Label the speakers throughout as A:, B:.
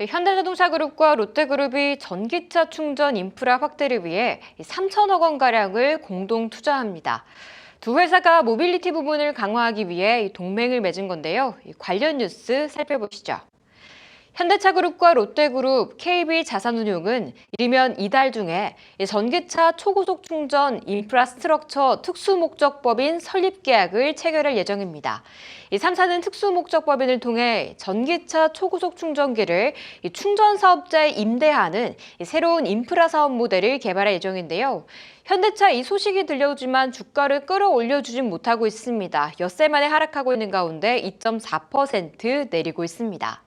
A: 현대자동차그룹과 롯데그룹이 전기차 충전 인프라 확대를 위해 3천억 원가량을 공동 투자합니다. 두 회사가 모빌리티 부분을 강화하기 위해 동맹을 맺은 건데요. 관련 뉴스 살펴보시죠. 현대차그룹과 롯데그룹, KB자산운용은 이르면 이달 중에 전기차 초고속 충전 인프라스트럭처 특수목적법인 설립 계약을 체결할 예정입니다. 이 3사는 특수목적법인을 통해 전기차 초고속 충전기를 충전 사업자에 임대하는 새로운 인프라 사업 모델을 개발할 예정인데요. 현대차 이 소식이 들려오지만 주가를 끌어올려주진 못하고 있습니다. 엿새 만에 하락하고 있는 가운데 2.4% 내리고 있습니다.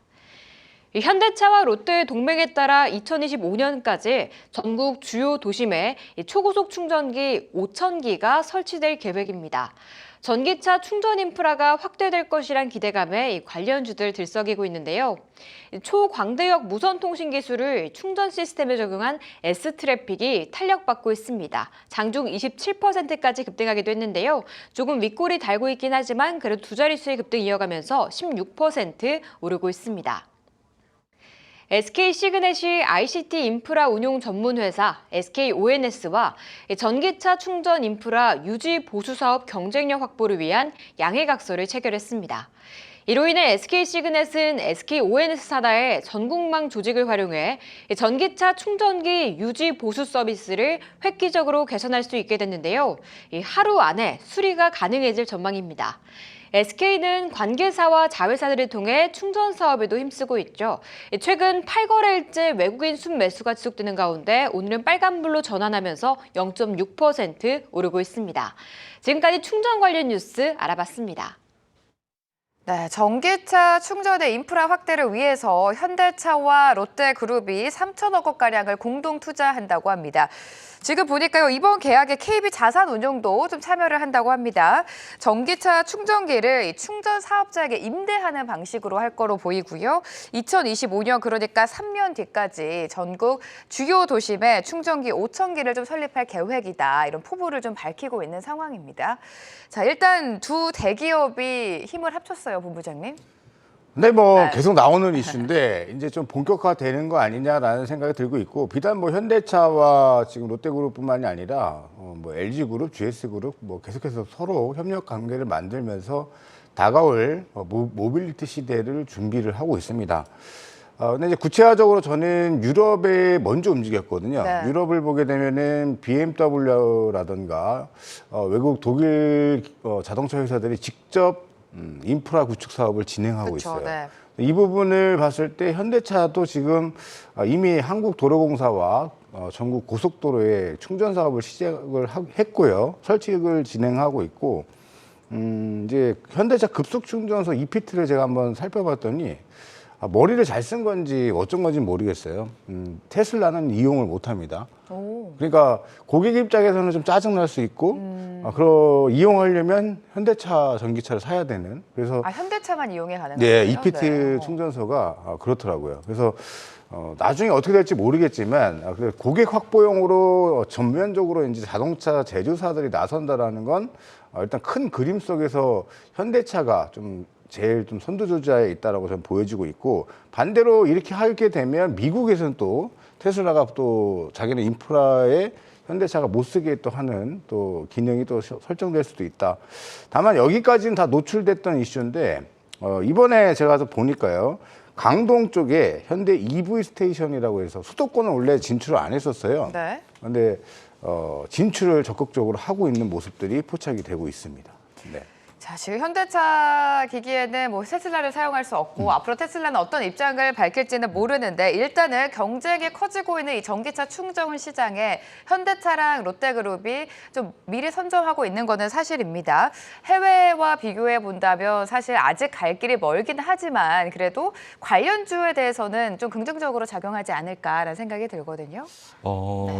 A: 현대차와 롯데의 동맹에 따라 2025년까지 전국 주요 도심에 초고속 충전기 5,000기가 설치될 계획입니다. 전기차 충전 인프라가 확대될 것이란 기대감에 관련주들 들썩이고 있는데요. 초광대역 무선 통신 기술을 충전 시스템에 적용한 S트래픽이 탄력받고 있습니다. 장중 27%까지 급등하기도 했는데요. 조금 윗골이 달고 있긴 하지만 그래도 두 자릿수의 급등 이어가면서 16% 오르고 있습니다. SK시그넷이 ICT 인프라 운용 전문 회사 SKONS와 전기차 충전 인프라 유지 보수 사업 경쟁력 확보를 위한 양해각서를 체결했습니다. 이로 인해 SK시그넷은 SKONS 산하의 전국망 조직을 활용해 전기차 충전기 유지 보수 서비스를 획기적으로 개선할 수 있게 됐는데요. 하루 안에 수리가 가능해질 전망입니다. SK는 관계사와 자회사들을 통해 충전 사업에도 힘쓰고 있죠. 최근 8거래일째 외국인 순매수가 지속되는 가운데 오늘은 빨간불로 전환하면서 0.6% 오르고 있습니다. 지금까지 충전 관련 뉴스 알아봤습니다.
B: 네, 전기차 충전의 인프라 확대를 위해서 현대차와 롯데그룹이 3천억 원가량을 공동 투자한다고 합니다. 지금 보니까요, 이번 계약에 KB자산운용도 좀 참여를 한다고 합니다. 전기차 충전기를 충전 사업자에게 임대하는 방식으로 할 거로 보이고요. 2025년 그러니까 3년 뒤까지 전국 주요 도심에 충전기 5,000기를 좀 설립할 계획이다. 이런 포부를 좀 밝히고 있는 상황입니다. 자, 일단 두 대기업이 힘을 합쳤어요, 본부장님.
C: 근데 뭐 계속 나오는 이슈인데 이제 좀 본격화되는 거 아니냐라는 생각이 들고 있고, 비단 뭐 현대차와 지금 롯데그룹뿐만이 아니라 뭐 LG그룹, GS그룹 뭐 계속해서 서로 협력 관계를 만들면서 다가올 모빌리티 시대를 준비를 하고 있습니다. 근데 이제 구체적으로 저는 유럽에 먼저 움직였거든요.
B: 네.
C: 유럽을 보게 되면은 BMW라든가 외국 독일 자동차 회사들이 직접 인프라 구축 사업을 진행하고
B: 그쵸,
C: 있어요.
B: 네.
C: 이 부분을 봤을 때 현대차도 지금 이미 한국도로공사와 전국 고속도로에 충전 사업을 시작을 했고요. 설치를 진행하고 있고, 이제 현대차 급속 충전소 EPT를 제가 한번 살펴봤더니 머리를 잘 쓴 건지 어쩐 건지 모르겠어요. 테슬라는 이용을 못 합니다. 그러니까 고객 입장에서는 좀 짜증날 수 있고, 이용하려면 현대차 전기차를 사야 되는. 그래서
B: 현대차만 이용이 가능한
C: 네,
B: 거예요?
C: EPT
B: 네.
C: 충전소가 그렇더라고요. 그래서 나중에 어떻게 될지 모르겠지만 고객 확보용으로 전면적으로 이제 자동차 제조사들이 나선다라는 건 일단 큰 그림 속에서 현대차가 좀 제일 좀 선두주자에 있다라고 저는 보여지고 있고, 반대로 이렇게 하게 되면 미국에서는 또 테슬라가 또 자기네 인프라에 현대차가 못 쓰게 또 하는 또 기능이 또 설정될 수도 있다. 다만 여기까지는 다 노출됐던 이슈인데 이번에 제가 가서 보니까요, 강동 쪽에 현대 EV 스테이션이라고 해서 수도권은 원래 진출을 안 했었어요.
B: 네.
C: 근데 진출을 적극적으로 하고 있는 모습들이 포착이 되고 있습니다. 네.
B: 자, 지금 현대차 기기에는 뭐 테슬라를 사용할 수 없고 앞으로 테슬라는 어떤 입장을 밝힐지는 모르는데, 일단은 경쟁이 커지고 있는 이 전기차 충전 시장에 현대차랑 롯데그룹이 좀 미리 선점하고 있는 거는 사실입니다. 해외와 비교해 본다면 사실 아직 갈 길이 멀긴 하지만 그래도 관련주에 대해서는 좀 긍정적으로 작용하지 않을까라는 생각이 들거든요.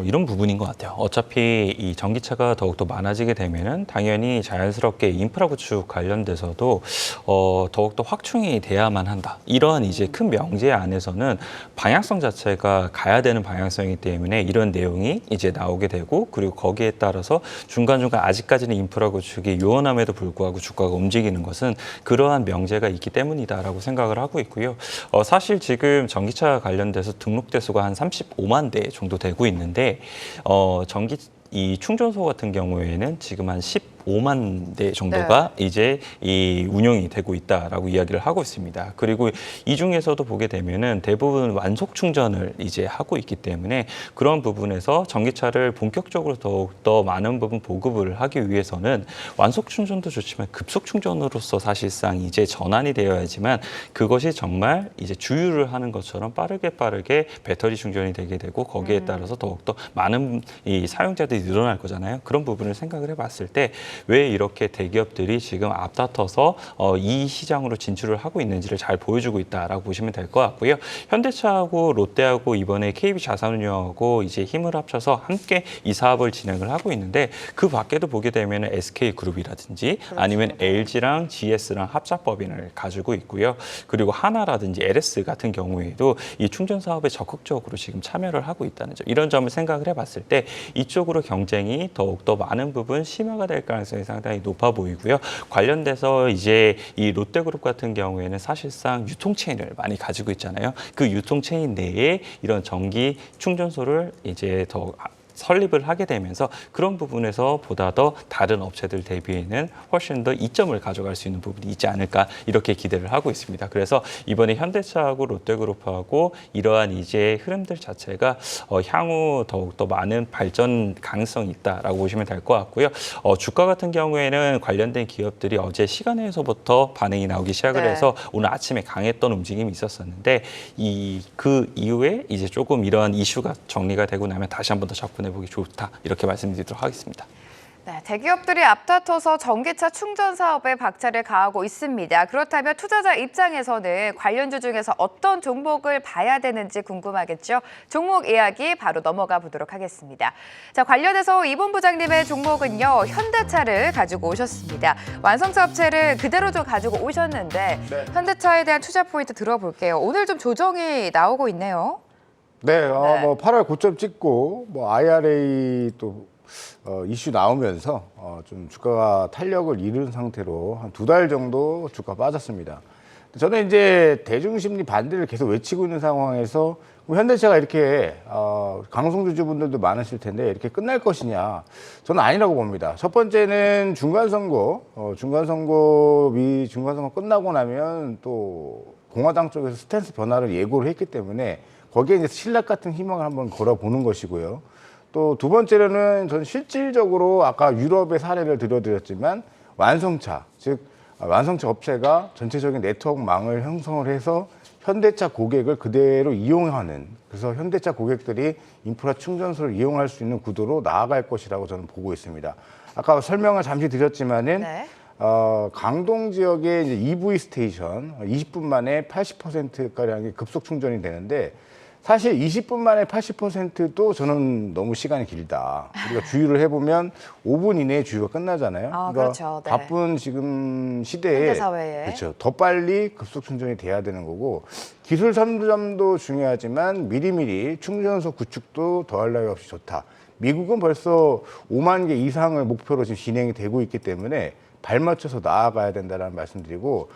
D: 이런 부분인 것 같아요. 어차피 이 전기차가 더욱더 많아지게 되면은 당연히 자연스럽게 인프라 구축 건축 관련돼서도 더욱더 확충이 돼야만 한다. 이러한 이제 큰 명제 안에서는 방향성 자체가 가야 되는 방향성이기 때문에 이런 내용이 이제 나오게 되고, 그리고 거기에 따라서 중간중간 아직까지는 인프라 구축이 요원함에도 불구하고 주가가 움직이는 것은 그러한 명제가 있기 때문이다라고 생각을 하고 있고요. 사실 지금 전기차 관련돼서 등록 대수가 한 35만 대 정도 되고 있는데 이 충전소 같은 경우에는 지금 한 15만 대 정도가 이제 이 운영이 되고 있다라고 이야기를 하고 있습니다. 그리고 이 중에서도 보게 되면은 대부분 완속 충전을 이제 하고 있기 때문에 그런 부분에서 전기차를 본격적으로 더욱더 많은 부분 보급을 하기 위해서는 완속 충전도 좋지만 급속 충전으로서 사실상 이제 전환이 되어야지만 그것이 정말 이제 주유를 하는 것처럼 빠르게 배터리 충전이 되게 되고 거기에 따라서 더욱더 많은 이 사용자들이 늘어날 거잖아요. 그런 부분을 생각을 해봤을 때 왜 이렇게 대기업들이 지금 앞다퉈서 이 시장으로 진출을 하고 있는지를 잘 보여주고 있다라고 보시면 될 것 같고요. 현대차하고 롯데하고 이번에 KB자산운용하고 이제 힘을 합쳐서 함께 이 사업을 진행을 하고 있는데, 그 밖에도 보게 되면 SK그룹이라든지 아니면 LG랑 GS랑 합작법인을 가지고 있고요. 그리고 하나라든지 LS 같은 경우에도 이 충전 사업에 적극적으로 지금 참여를 하고 있다는 점, 이런 점을 생각을 해봤을 때 이쪽으로 경쟁이 더욱더 많은 부분 심화가 될 가능성이 상당히 높아 보이고요. 관련돼서 이제 이 롯데그룹 같은 경우에는 사실상 유통체인을 많이 가지고 있잖아요. 그 유통체인 내에 이런 전기 충전소를 이제 더 설립을 하게 되면서 그런 부분에서 보다 더 다른 업체들 대비에는 훨씬 더 이점을 가져갈 수 있는 부분이 있지 않을까, 이렇게 기대를 하고 있습니다. 그래서 이번에 현대차하고 롯데그룹하고 이러한 이제 흐름들 자체가 향후 더욱더 많은 발전 가능성이 있다라고 보시면 될 것 같고요. 주가 같은 경우에는 관련된 기업들이 어제 시간에서부터 반응이 나오기 시작을 해서 오늘 아침에 강했던 움직임이 있었었는데 그 이후에 이제 조금 이러한 이슈가 정리가 되고 나면 다시 한 번 더 접근해 보기 좋다, 이렇게 말씀드리도록 하겠습니다.
B: 네, 대기업들이 앞다퉈서 전기차 충전 사업에 박차를 가하고 있습니다. 그렇다면 투자자 입장에서는 관련주 중에서 어떤 종목을 봐야 되는지 궁금하겠죠? 종목 이야기 바로 넘어가 보도록 하겠습니다. 자, 관련해서 이본 부장님의 종목은요, 현대차를 가지고 오셨습니다. 완성차 업체를 그대로 좀 가지고 오셨는데 현대차에 대한 투자 포인트 들어볼게요. 오늘 좀 조정이 나오고 있네요.
C: 네, 뭐 8월 고점 찍고 뭐 IRA 또 이슈 나오면서 좀 주가가 탄력을 잃은 상태로 한 2달 정도 주가 빠졌습니다. 저는 이제 대중심리 반대를 계속 외치고 있는 상황에서 현대차가 이렇게 강성주주분들도 많으실 텐데 이렇게 끝날 것이냐, 저는 아니라고 봅니다. 첫 번째는 중간선거 끝나고 나면 또 공화당 쪽에서 스탠스 변화를 예고를 했기 때문에 거기에 이제 신락 같은 희망을 한번 걸어보는 것이고요. 또 두 번째로는 저는 실질적으로 아까 유럽의 사례를 들어드렸지만 완성차 업체가 전체적인 네트워크망을 형성을 해서 현대차 고객을 그대로 이용하는, 그래서 현대차 고객들이 인프라 충전소를 이용할 수 있는 구도로 나아갈 것이라고 저는 보고 있습니다. 아까 설명을 잠시 드렸지만은 강동 지역의 이제 EV 스테이션 20분 만에 80%가량이 급속 충전이 되는데, 사실 20분 만에 80%도 저는 너무 시간이 길다. 우리가 주유를 해보면 5분 이내에 주유가 끝나잖아요. 그러니까
B: 그렇죠. 네.
C: 바쁜 지금 시대에
B: 현대사회에.
C: 그렇죠. 더 빨리 급속 충전이 돼야 되는 거고, 기술 선점도 중요하지만 미리미리 충전소 구축도 더할 나위 없이 좋다. 미국은 벌써 5만 개 이상을 목표로 지금 진행이 되고 있기 때문에 발맞춰서 나아가야 된다는 말씀드리고,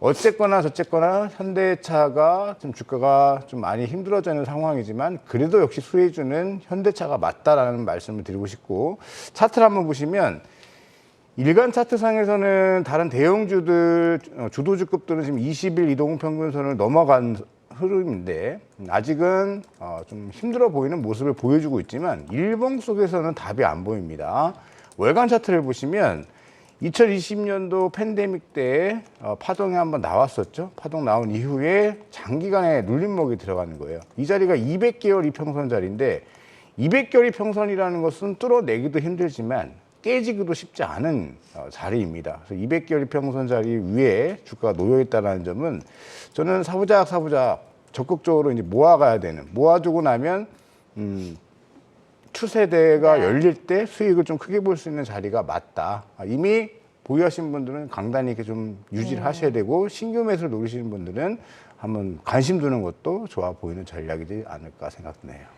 C: 어쨌거나 저쨌거나 현대차가 좀 주가가 좀 많이 힘들어져 있는 상황이지만 그래도 역시 수혜주는 현대차가 맞다라는 말씀을 드리고 싶고, 차트를 한번 보시면 일간 차트상에서는 다른 대형주들, 주도주급들은 지금 20일 이동 평균선을 넘어간 흐름인데 아직은 좀 힘들어 보이는 모습을 보여주고 있지만 일봉 속에서는 답이 안 보입니다. 월간 차트를 보시면 2020년도 팬데믹 때 파동이 한번 나왔었죠. 파동 나온 이후에 장기간의 눌림목이 들어가는 거예요. 이 자리가 200개월 이평선 자리인데 200개월 이평선이라는 것은 뚫어내기도 힘들지만 깨지기도 쉽지 않은 자리입니다. 그래서 200개월 이평선 자리 위에 주가가 놓여 있다는 점은 저는 사부작 적극적으로 이제 모아가야 되는, 모아두고 나면 추세대가 열릴 때 수익을 좀 크게 볼 수 있는 자리가 맞다. 이미 보유하신 분들은 강단히 이렇게 좀 유지를 하셔야 되고 신규 매수를 노리시는 분들은 한번 관심 두는 것도 좋아 보이는 전략이지 않을까 생각드네요.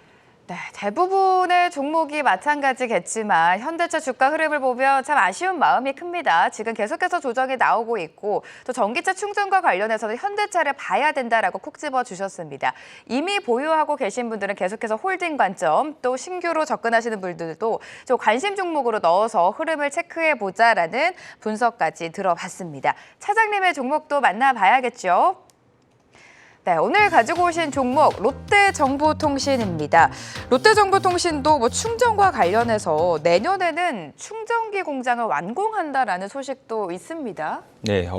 B: 네, 대부분의 종목이 마찬가지겠지만 현대차 주가 흐름을 보면 참 아쉬운 마음이 큽니다. 지금 계속해서 조정이 나오고 있고 또 전기차 충전과 관련해서는 현대차를 봐야 된다라고 콕 집어주셨습니다. 이미 보유하고 계신 분들은 계속해서 홀딩 관점, 또 신규로 접근하시는 분들도 좀 관심 종목으로 넣어서 흐름을 체크해보자라는 분석까지 들어봤습니다. 차장님의 종목도 만나봐야겠죠. 네, 오늘 가지고 오신 종목 롯데정보통신입니다. 롯데정보통신도 뭐 충전과 관련해서 내년에는 충전기 공장을 완공한다라는 소식도 있습니다.
D: 네,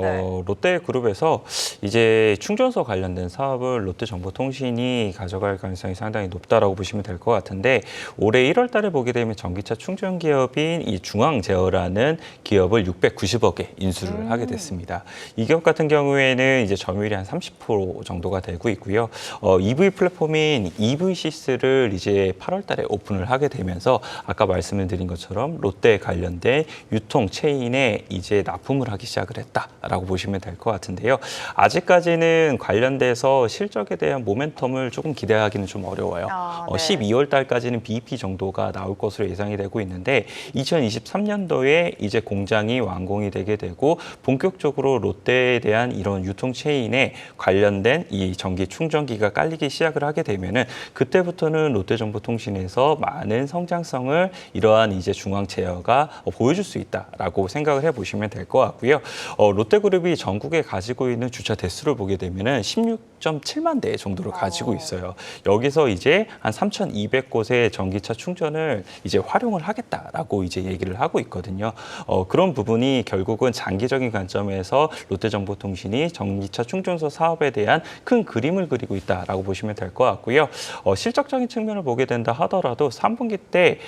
D: 롯데그룹에서 이제 충전소 관련된 사업을 롯데정보통신이 가져갈 가능성이 상당히 높다라고 보시면 될 것 같은데 올해 1월 달에 보게 되면 전기차 충전 기업인 이 중앙제어라는 기업을 690억에 인수를 하게 됐습니다. 이 기업 같은 경우에는 이제 점유율이 한 30% 정도가 되고 있고요. EV 플랫폼인 EV시스를 이제 8월 달에 오픈을 하게 되면서 아까 말씀을 드린 것처럼 롯데 관련된 유통 체인에 이제 납품을 하기 시작을 했다라고 보시면 될 것 같은데요. 아직까지는 관련돼서 실적에 대한 모멘텀을 조금 기대하기는 좀 어려워요.
B: 네.
D: 12월 달까지는 BEP 정도가 나올 것으로 예상이 되고 있는데 2023년도에 이제 공장이 완공이 되게 되고 본격적으로 롯데에 대한 이런 유통 체인에 관련된 이 전기 충전기가 깔리기 시작을 하게 되면은 그때부터는 롯데정보통신에서 많은 성장성을 이러한 이제 중앙 제어가 보여줄 수 있다라고 생각을 해보시면 될 것 같고요. 롯데그룹이 전국에 가지고 있는 주차 대수를 보게 되면은 16.7만 대 정도를 가지고 있어요. 여기서 이제 한 3,200곳의 전기차 충전을 이제 활용을 하겠다라고 이제 얘기를 하고 있거든요. 그런 부분이 결국은 장기적인 관점에서 롯데정보통신이 전기차 충전소 사업에 대한 큰 그림을 그리고 있다라고 보시면 될 것 같고요. 실적적인 측면을 보게 된다 하더라도 3분기 때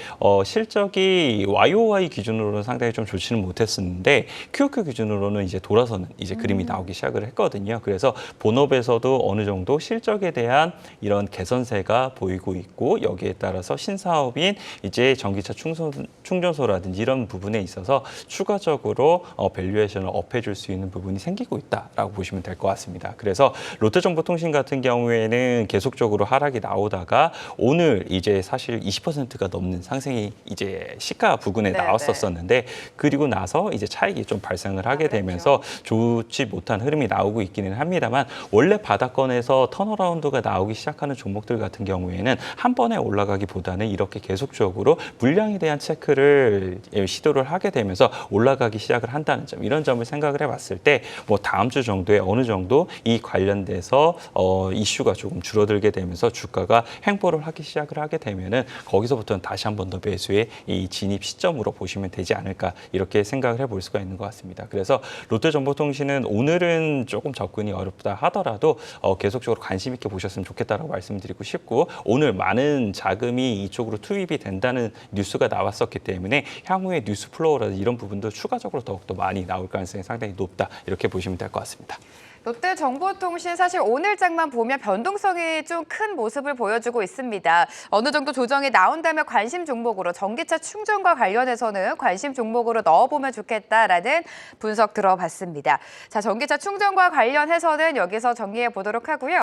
D: 실적이 YOY 기준으로는 상당히 좀 좋지는 못했었는데 QOQ 기준으로는 이제 돌아서는 이제 그림이 나오기 시작을 했거든요. 그래서 본업에서도 어느 정도 실적에 대한 이런 개선세가 보이고 있고 여기에 따라서 신사업인 이제 전기차 충전소라든지 이런 부분에 있어서 추가적으로 밸류에이션을 업해줄 수 있는 부분이 생기고 있다라고 보시면 될 것 같습니다. 그래서 롯데정보통신 같은 경우에는 계속적으로 하락이 나오다가 오늘 이제 사실 20%가 넘는 상승이 이제 시가 부근에 나왔었는데 그리고 나서 이제 차익이 좀 발생을 하게 되면서 좋지 못한 흐름이 나오고 있기는 합니다만 원래 바닥권에서 턴어라운드가 나오기 시작하는 종목들 같은 경우에는 한 번에 올라가기보다는 이렇게 계속적으로 물량에 대한 체크를 시도를 하게 되면서 올라가기 시작을 한다는 점 이런 점을 생각을 해봤을 때 뭐 다음 주 정도에 어느 정도 이 관련돼서 이슈가 조금 줄어들게 되면서 주가가 횡보를 하기 시작을 하게 되면은 거기서부터는 다시 한 번 더 매수의 이 진입 시점으로 보시면 되지 않을까 이렇게 생각을 해볼 수가 있는 것 같습니다. 그래서 롯데정보통신은 오늘은 조금 접근이 어렵다 하더라도 계속적으로 관심 있게 보셨으면 좋겠다라고 말씀드리고 싶고 오늘 많은 자금이 이쪽으로 투입이 된다는 뉴스가 나왔었기 때문에 향후에 뉴스 플로우라든지 이런 부분도 추가적으로 더욱더 많이 나올 가능성이 상당히 높다 이렇게 보시면 될 것 같습니다.
B: 롯데정보통신 사실 오늘장만 보면 변동성이 좀 큰 모습을 보여주고 있습니다. 어느 정도 조정이 나온다면 관심 종목으로 전기차 충전과 관련해서는 관심 종목으로 넣어보면 좋겠다라는 분석 들어봤습니다. 자, 전기차 충전과 관련해서는 여기서 정리해 보도록 하고요.